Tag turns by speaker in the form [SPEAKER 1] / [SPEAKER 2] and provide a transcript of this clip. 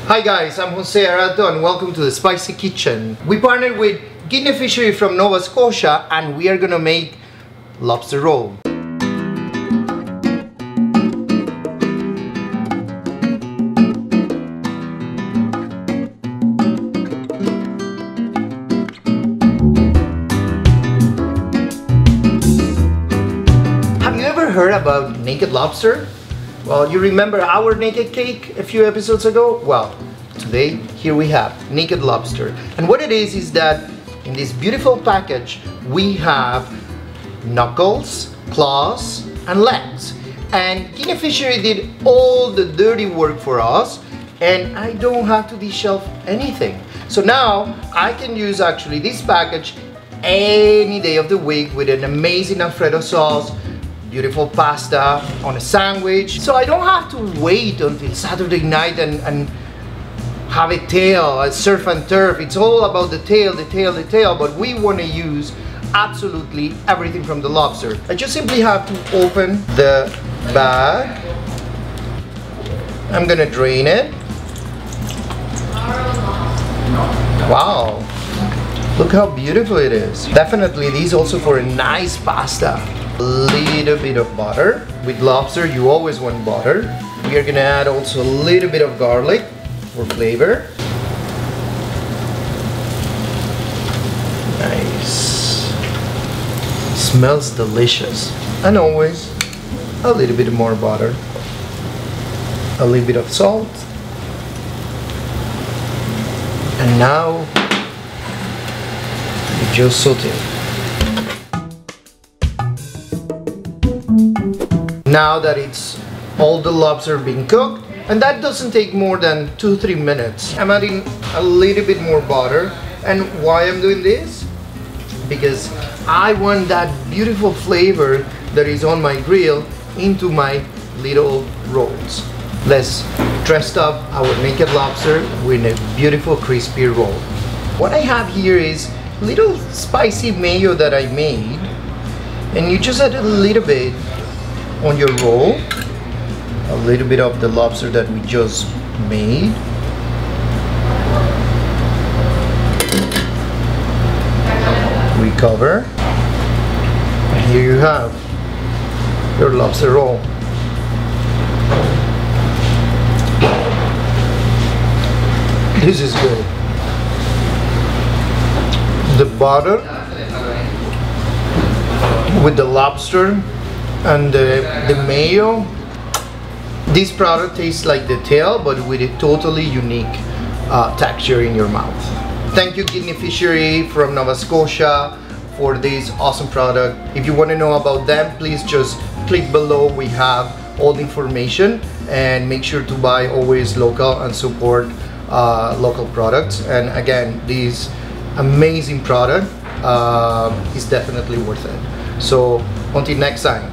[SPEAKER 1] Hi guys, I'm Jose Arato and welcome to the Spicy Kitchen. We partnered with Guinea Fishery from Nova Scotia and we are gonna make lobster roll. Have you ever heard about naked lobster? Well, you remember our naked cake a few episodes ago? Well, today, here we have naked lobster. And what it is that in this beautiful package, we have knuckles, claws, and legs. And Guinea Fishery did all the dirty work for us, and I don't have to de-shelf anything. So now, I can use actually this package any day of the week with an amazing Alfredo sauce, beautiful pasta on a sandwich. So I don't have to wait until Saturday night and have a tail, a surf and turf. It's all about the tail, but we want to use absolutely everything from the lobster. I just simply have to open the bag. I'm gonna drain it. Wow, look how beautiful it is. Definitely these also for a nice pasta. A little bit of butter. With lobster, you always want butter. We are gonna add also a little bit of garlic for flavor. Nice. Smells delicious. And always a little bit more butter. A little bit of salt. And now we just saute. Now that it's all the lobster being cooked, and that doesn't take more than 2-3 minutes. I'm adding a little bit more butter. And why I'm doing this? Because I want that beautiful flavor that is on my grill into my little rolls. Let's dress up our naked lobster with a beautiful crispy roll. What I have here is little spicy mayo that I made, and you just add a little bit on your roll, a little bit of the lobster that we just made. We cover, and here you have your lobster roll. This is good. The butter with the lobster and the mayo. This product tastes like the tail, but with a totally unique texture in your mouth. Thank you Guinea Fishery from Nova Scotia for this awesome product. If you want to know about them, please just click below. We have all the information, and make sure to buy always local and support local products. And again, this amazing product is definitely worth it. So until next time.